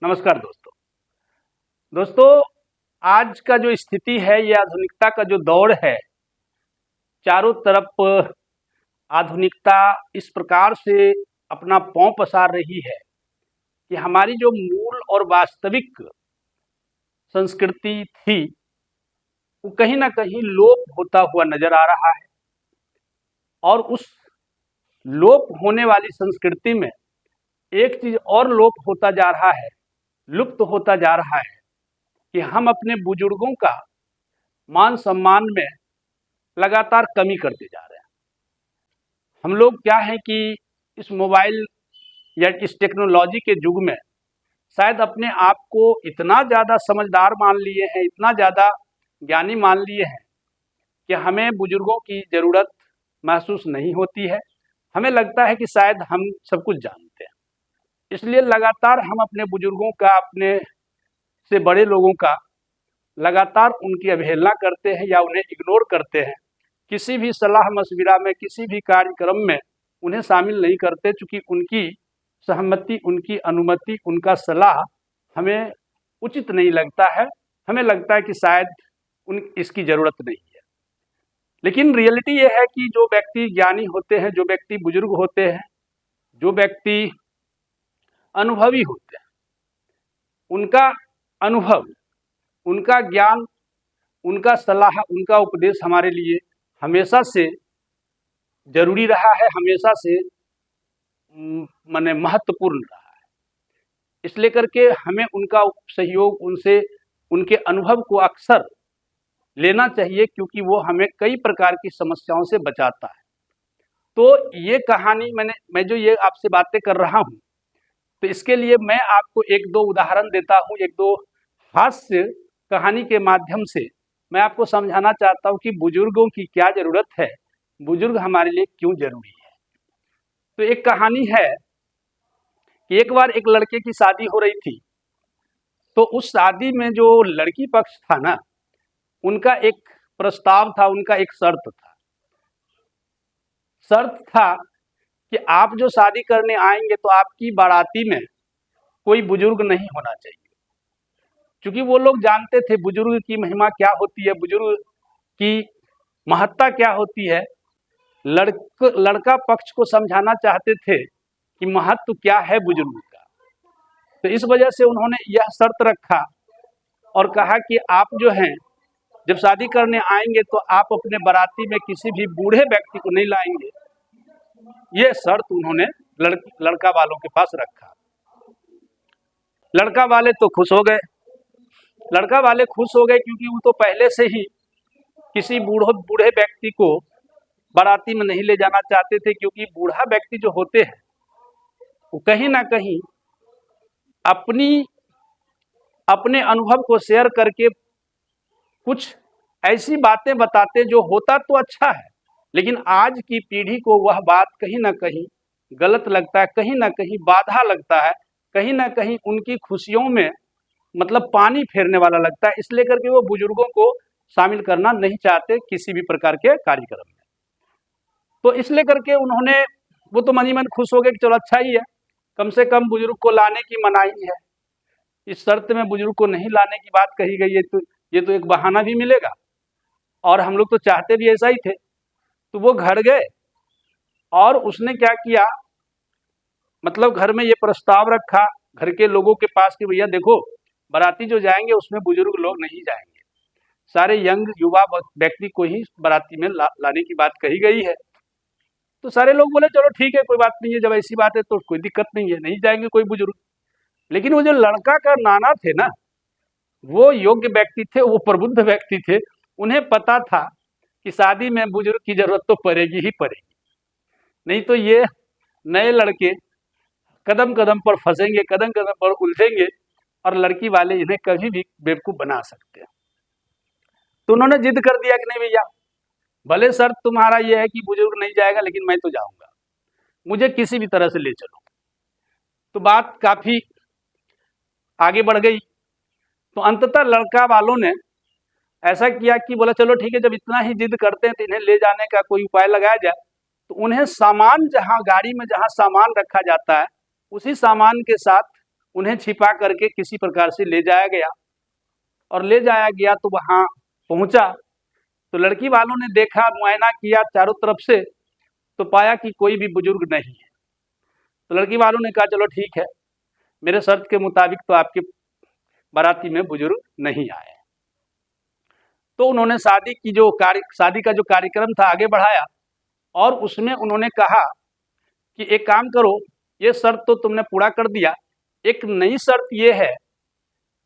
नमस्कार दोस्तों, आज का जो स्थिति है ये आधुनिकता का जो दौर है, चारों तरफ आधुनिकता इस प्रकार से अपना पांव पसार रही है कि हमारी जो मूल और वास्तविक संस्कृति थी वो कहीं ना कहीं लोप होता हुआ नजर आ रहा है। और उस लोप होने वाली संस्कृति में एक चीज और लोप होता जा रहा है, लुप्त होता जा रहा है कि हम अपने बुजुर्गों का मान सम्मान में लगातार कमी करते जा रहे हैं। हम लोग क्या है कि इस मोबाइल या इस टेक्नोलॉजी के युग में शायद अपने आप को इतना ज़्यादा समझदार मान लिए हैं, इतना ज़्यादा ज्ञानी मान लिए हैं कि हमें बुजुर्गों की ज़रूरत महसूस नहीं होती है। हमें लगता है कि शायद हम सब कुछ जानते हैं, इसलिए लगातार हम अपने बुजुर्गों का, अपने से बड़े लोगों का लगातार उनकी अवहेलना करते हैं या उन्हें इग्नोर करते हैं। किसी भी सलाह मशविरा में, किसी भी कार्यक्रम में उन्हें शामिल नहीं करते, चूँकि उनकी सहमति, उनकी अनुमति, उनका सलाह हमें उचित नहीं लगता है। हमें लगता है कि शायद इसकी ज़रूरत नहीं है। लेकिन रियलिटी ये है कि जो व्यक्ति ज्ञानी होते हैं, जो व्यक्ति बुजुर्ग होते हैं, जो व्यक्ति अनुभवी होते हैं, उनका अनुभव, उनका ज्ञान, उनका सलाह, उनका उपदेश हमारे लिए हमेशा से जरूरी रहा है, हमेशा से माने महत्वपूर्ण रहा है। इसलिए करके हमें उनका सहयोग, उनसे उनके अनुभव को अक्सर लेना चाहिए, क्योंकि वो हमें कई प्रकार की समस्याओं से बचाता है। तो ये कहानी मैं जो ये आपसे बातें कर रहा हूँ, तो इसके लिए मैं आपको एक दो उदाहरण देता हूँ, एक दो हास्य कहानी के माध्यम से मैं आपको समझाना चाहता हूँ कि बुजुर्गों की क्या ज़रूरत है, बुजुर्ग हमारे लिए क्यों जरूरी है। तो एक कहानी है कि एक बार एक लड़के की शादी हो रही थी। तो उस शादी में जो लड़की पक्ष था ना, उनका एक प्रस्ताव था, उनका एक शर्त था कि आप जो शादी करने आएंगे तो आपकी बाराती में कोई बुजुर्ग नहीं होना चाहिए। क्योंकि वो लोग जानते थे बुजुर्ग की महिमा क्या होती है, बुजुर्ग की महत्ता क्या होती है। लड़का पक्ष को समझाना चाहते थे कि महत्व क्या है बुजुर्ग का। तो इस वजह से उन्होंने यह शर्त रखा और कहा कि आप जो हैं, जब शादी करने आएंगे तो आप अपने बाराती में किसी भी बूढ़े व्यक्ति को नहीं लाएंगे। ये शर्त उन्होंने लड़का वालों के पास रखा। लड़का वाले तो खुश हो गए। लड़का वाले खुश हो गए क्योंकि वो तो पहले से ही किसी बूढ़े व्यक्ति को बाराती में नहीं ले जाना चाहते थे, क्योंकि बूढ़ा व्यक्ति जो होते हैं वो कहीं ना कहीं अपने अनुभव को शेयर करके कुछ ऐसी बातें बताते जो होता तो अच्छा है, लेकिन आज की पीढ़ी को वह बात कहीं ना कहीं गलत लगता है, कहीं ना कहीं बाधा लगता है, कहीं ना कहीं उनकी खुशियों में मतलब पानी फेरने वाला लगता है। इसलिए करके वो बुजुर्गों को शामिल करना नहीं चाहते किसी भी प्रकार के कार्यक्रम में। तो इसलिए करके वो तो मन ही मन खुश हो गए कि चलो अच्छा ही है, कम से कम बुजुर्ग को लाने की मनाही है। इस शर्त में बुजुर्ग को नहीं लाने की बात कही गई है, तो ये तो एक बहाना भी मिलेगा, और हम लोग तो चाहते भी ऐसा ही थे। तो वो घर गए और उसने क्या किया, मतलब घर में ये प्रस्ताव रखा घर के लोगों के पास कि भैया देखो, बाराती जो जाएंगे उसमें बुजुर्ग लोग नहीं जाएंगे, सारे यंग युवा व्यक्ति को ही बाराती में लाने की बात कही गई है। तो सारे लोग बोले चलो ठीक है, कोई बात नहीं है, जब ऐसी बात है तो कोई दिक्कत नहीं है, नहीं जाएंगे कोई बुजुर्ग। लेकिन वो जो लड़का का नाना थे ना, वो योग्य व्यक्ति थे, वो प्रबुद्ध व्यक्ति थे। उन्हें पता था कि शादी में बुजुर्ग की जरूरत तो पड़ेगी ही पड़ेगी, नहीं तो ये नए लड़के कदम कदम पर फंसेंगे, कदम कदम पर उलझेंगे और लड़की वाले इन्हें कभी भी बेवकूफ बना सकते हैं। तो उन्होंने जिद कर दिया कि नहीं भैया, भले शर्त तुम्हारा यह है कि बुजुर्ग नहीं जाएगा, लेकिन मैं तो जाऊंगा, मुझे किसी भी तरह से ले चलो। तो बात काफी आगे बढ़ गई। तो अंततः लड़का वालों ने ऐसा किया कि बोला चलो ठीक है, जब इतना ही जिद करते हैं तो इन्हें ले जाने का कोई उपाय लगाया जाए। तो उन्हें सामान, जहां गाड़ी में जहां सामान रखा जाता है, उसी सामान के साथ उन्हें छिपा करके किसी प्रकार से ले जाया गया, और ले जाया गया तो वहाँ पहुँचा तो लड़की वालों ने देखा, मुआयना किया चारों तरफ से, तो पाया कि कोई भी बुजुर्ग नहीं है। तो लड़की वालों ने कहा चलो ठीक है, मेरे शर्त के मुताबिक तो आपके बाराती में बुजुर्ग नहीं आए। तो उन्होंने शादी का जो कार्यक्रम था आगे बढ़ाया, और उसमें उन्होंने कहा कि एक काम करो, ये शर्त तो तुमने पूरा कर दिया, एक नई शर्त ये है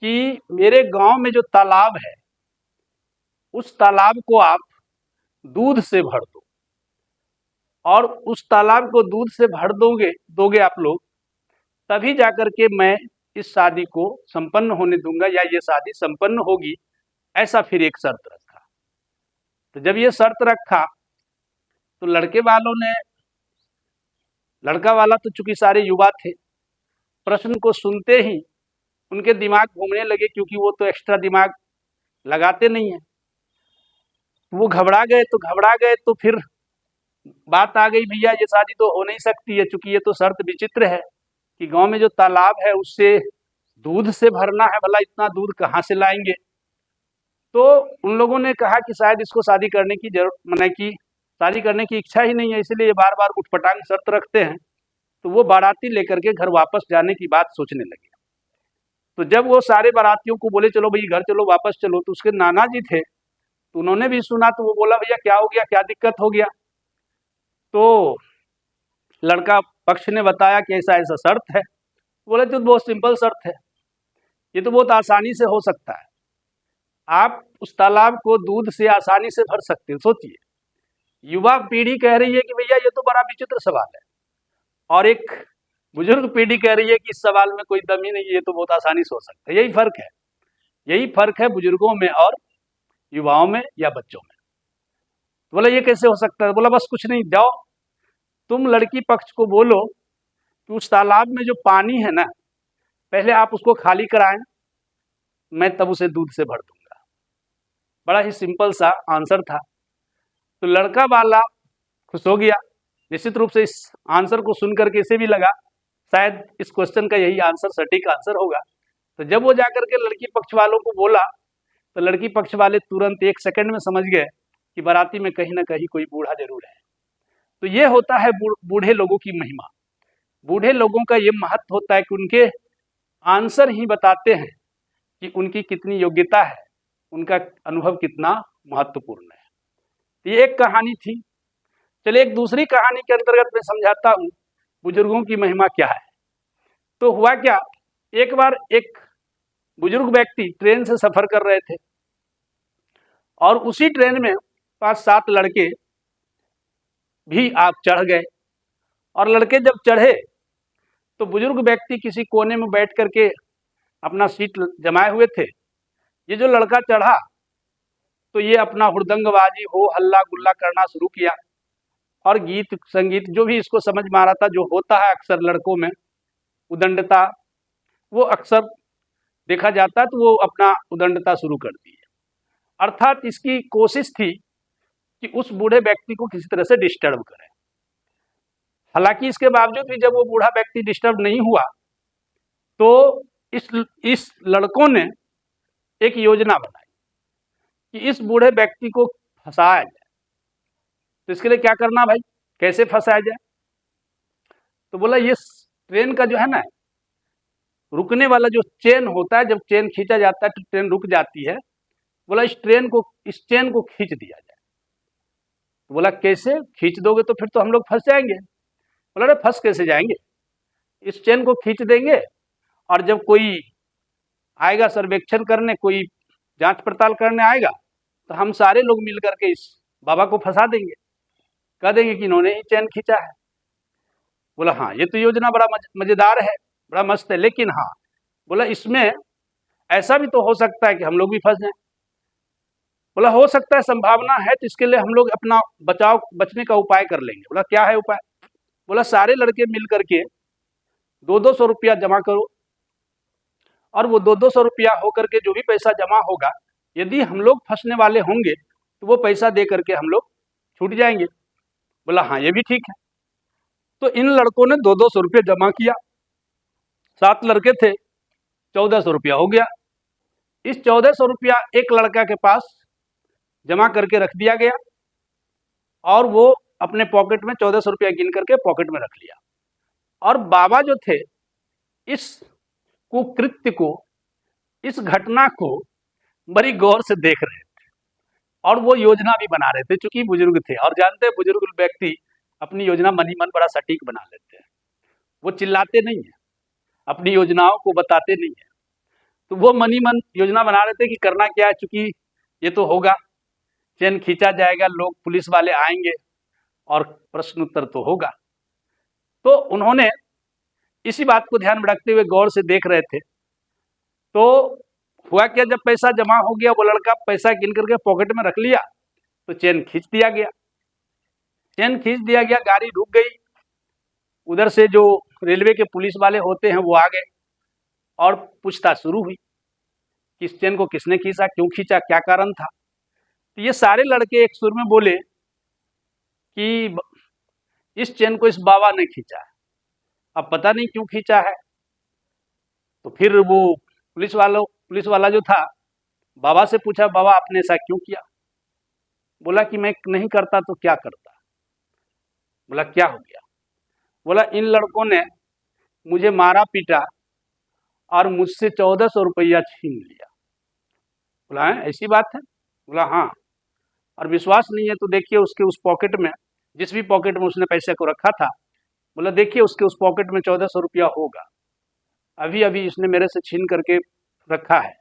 कि मेरे गांव में जो तालाब है उस तालाब को आप दूध से भर दो, और उस तालाब को दूध से भर दोगे आप लोग, तभी जाकर के मैं इस शादी को संपन्न होने दूंगा, या ये शादी संपन्न होगी। ऐसा फिर एक शर्त रखा। तो जब ये शर्त रखा तो लड़का वाला तो चूंकि सारे युवा थे, प्रश्न को सुनते ही उनके दिमाग घूमने लगे, क्योंकि वो तो एक्स्ट्रा दिमाग लगाते नहीं है। वो घबरा गए तो फिर बात आ गई, भैया ये शादी तो हो नहीं सकती है, चूंकि ये तो शर्त विचित्र है कि गांव में जो तालाब है उससे दूध से भरना है, भला इतना दूध कहाँ से लाएंगे। तो उन लोगों ने कहा कि शायद इसको शादी करने की इच्छा ही नहीं है, इसलिए ये बार बार उठपटांग शर्त रखते हैं। तो वो बाराती लेकर के घर वापस जाने की बात सोचने लगे। तो जब वो सारे बारातियों को बोले चलो भाई घर चलो, वापस चलो, तो उसके नाना जी थे, तो उन्होंने भी सुना, तो वो बोला भैया क्या हो गया, क्या दिक्कत हो गया। तो लड़का पक्ष ने बताया कि ऐसा ऐसा शर्त है। बोले तो बहुत सिंपल शर्त है, ये तो बहुत आसानी से हो सकता है, आप उस तालाब को दूध से आसानी से भर सकते हो। सोचिए, युवा पीढ़ी कह रही है कि भैया ये तो बड़ा विचित्र सवाल है, और एक बुजुर्ग पीढ़ी कह रही है कि इस सवाल में कोई दम ही नहीं, ये तो बहुत आसानी से हो सकता है। यही फर्क है बुजुर्गों में और युवाओं में या बच्चों में। बोला ये कैसे हो सकता है। बोला बस कुछ नहीं, जाओ तुम लड़की पक्ष को बोलो कि उस तालाब में जो पानी है ना, पहले आप उसको खाली कराएं, मैं तब उसे दूध से भर दूंगा। बड़ा ही सिंपल सा आंसर था। तो लड़का वाला खुश हो गया। निश्चित रूप से इस आंसर को सुनकर के इसे भी लगा शायद इस क्वेश्चन का यही आंसर सटीक आंसर होगा। तो जब वो जाकर के लड़की पक्ष वालों को बोला, तो लड़की पक्ष वाले तुरंत 1 सेकंड में समझ गए कि बाराती में कहीं ना कहीं कोई बूढ़ा जरूर है। तो ये होता है बूढ़े लोगों की महिमा। बूढ़े लोगों का ये महत्व होता है कि उनके आंसर ही बताते हैं कि उनकी कितनी योग्यता है, उनका अनुभव कितना महत्वपूर्ण है। तो ये एक कहानी थी। चलिए एक दूसरी कहानी के अंतर्गत मैं समझाता हूँ बुजुर्गों की महिमा क्या है। तो हुआ क्या, एक बार एक बुजुर्ग व्यक्ति ट्रेन से सफर कर रहे थे, और उसी ट्रेन में 5-7 लड़के भी आप चढ़ गए। और लड़के जब चढ़े तो बुजुर्ग व्यक्ति किसी कोने में बैठ करके अपना सीट जमाए हुए थे। ये जो लड़का चढ़ा तो ये अपना हुड़दंगबाजी हो हल्ला गुल्ला करना शुरू किया, और गीत संगीत जो भी इसको समझ में आ रहा था, जो होता है अक्सर लड़कों में उदंडता, वो अक्सर देखा जाता है, तो वो अपना उदंडता शुरू कर दी है। अर्थात इसकी कोशिश थी कि उस बूढ़े व्यक्ति को किसी तरह से डिस्टर्ब करे। हालांकि इसके बावजूद भी जब वो बूढ़ा व्यक्ति डिस्टर्ब नहीं हुआ, तो इस लड़कों ने एक योजना बनाई कि इस बूढ़े व्यक्ति को फंसाया जाए। तो इसके लिए क्या करना भाई, कैसे फंसाया जाए। तो बोला ये ट्रेन का जो है ना रुकने वाला जो चेन होता है, जब चेन खींचा जाता है तो ट्रेन रुक जाती है। बोला इस चेन को खींच दिया जाए। तो बोला कैसे खींच दोगे, तो फिर तो हम लोग फंस जाएंगे। बोला अरे फंस कैसे जाएंगे, इस चेन को खींच देंगे, और जब कोई आएगा सर्वेक्षण करने, कोई जांच पड़ताल करने आएगा, तो हम सारे लोग मिल करके इस बाबा को फंसा देंगे, कह देंगे कि इन्होंने ही चैन खींचा है। बोला हाँ ये तो योजना बड़ा मजेदार है, बड़ा मस्त है, लेकिन हाँ बोला इसमें ऐसा भी तो हो सकता है कि हम लोग भी फंस जाएं। बोला हो सकता है, संभावना है, तो इसके लिए हम लोग अपना बचने का उपाय कर लेंगे। बोला क्या है उपाय। बोला सारे लड़के मिल करके 200 रुपया जमा करो, और वो 200 रुपया होकर के जो भी पैसा जमा होगा, यदि हम लोग फंसने वाले होंगे तो वो पैसा दे करके हम लोग छूट जाएंगे। बोला हाँ ये भी ठीक है। तो इन लड़कों ने 200 रुपये जमा किया, 7 लड़के थे, 1400 रुपया हो गया। इस 1400 रुपया एक लड़का के पास जमा करके रख दिया गया और वो अपने पॉकेट में 1400 रुपया गिन करके पॉकेट में रख लिया। और बाबा जो थे इस कुकृत्य को, इस घटना को बड़ी गौर से देख रहे थे और वो योजना भी बना रहे थे, चूंकि बुजुर्ग थे और जानते हैं बुजुर्ग व्यक्ति अपनी योजना मनी मन बड़ा सटीक बना लेते हैं। वो चिल्लाते नहीं है, अपनी योजनाओं को बताते नहीं है, तो वो मनी मन योजना बना रहे थे कि करना क्या है, चूंकि ये तो होगा, चेन खींचा जाएगा, लोग पुलिस वाले आएंगे और प्रश्न उत्तर तो होगा। तो उन्होंने इसी बात को ध्यान में रखते हुए गौर से देख रहे थे। तो हुआ क्या, जब पैसा जमा हो गया, वो लड़का पैसा गिन करके पॉकेट में रख लिया, तो चेन खींच दिया गया। चेन खींच दिया गया, गाड़ी रुक गई। उधर से जो रेलवे के पुलिस वाले होते हैं वो आ गए और पूछताछ शुरू हुई कि इस चेन को किसने खींचा, क्यों खींचा, क्या कारण था। तो ये सारे लड़के एक सुर में बोले कि इस चेन को इस बाबा ने खींचा है, अब पता नहीं क्यों खींचा है। तो फिर वो पुलिस वाला जो था बाबा से पूछा, बाबा आपने ऐसा क्यों किया? बोला कि मैं नहीं करता तो क्या करता। बोला क्या हो गया? बोला इन लड़कों ने मुझे मारा पीटा और मुझसे 1400 रुपया छीन लिया। बोला है ऐसी बात है? बोला हाँ। और विश्वास नहीं है तो देखिए उसके उस पॉकेट में, जिस भी पॉकेट में उसने पैसे को रखा था, बोला देखिए उसके उस पॉकेट में 1400 रुपया होगा, अभी अभी इसने मेरे से छीन करके रखा है,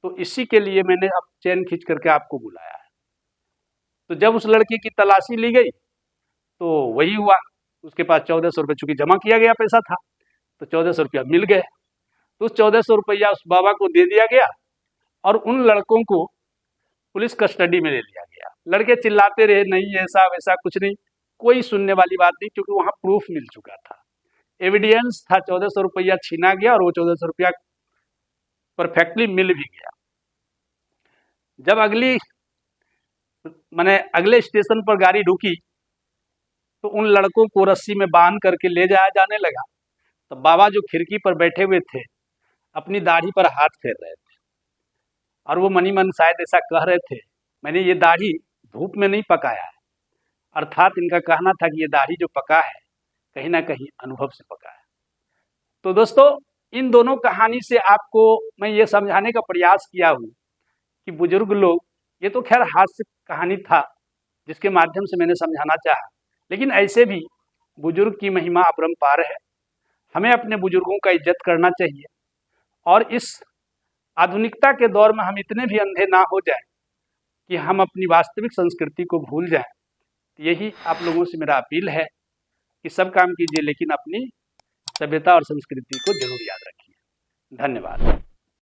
तो इसी के लिए मैंने अब चेन खींच करके आपको बुलाया है। तो जब उस लड़की की तलाशी ली गई तो वही हुआ, उसके पास 1400 रुपये, चूंकि जमा किया गया पैसा था, तो 1400 रुपया मिल गए। तो उस 1400 रुपया उस बाबा को दे दिया गया और उन लड़कों को पुलिस कस्टडी में ले लिया गया। लड़के चिल्लाते रहे नहीं ऐसा वैसा कुछ नहीं, कोई सुनने वाली बात नहीं, क्योंकि वहां प्रूफ मिल चुका था, एविडेंस था, 1400 रुपया छीना गया और वो 1400 रुपया परफेक्टली मिल भी गया। जब अगले स्टेशन पर गाड़ी रुकी तो उन लड़कों को रस्सी में बांध करके ले जाया जाने लगा। तो बाबा जो खिड़की पर बैठे हुए थे अपनी दाढ़ी पर हाथ फेर रहे थे और वो मनी मन शायद ऐसा कह रहे थे, मैंने ये दाढ़ी धूप में नहीं पकाया है, अर्थात इनका कहना था कि ये दाढ़ी जो पका है कहीं ना कहीं अनुभव से पका है। तो दोस्तों इन दोनों कहानी से आपको मैं ये समझाने का प्रयास किया हूँ कि बुजुर्ग लोग, ये तो खैर हास्य कहानी था जिसके माध्यम से मैंने समझाना चाहा, लेकिन ऐसे भी बुजुर्ग की महिमा अपरंपार है। हमें अपने बुजुर्गों का इज्जत करना चाहिए और इस आधुनिकता के दौर में हम इतने भी अंधे ना हो जाएं कि हम अपनी वास्तविक संस्कृति को भूल जाएं। यही आप लोगों से मेरा अपील है कि सब काम कीजिए लेकिन अपनी सभ्यता और संस्कृति को जरूर याद रखिए। धन्यवाद।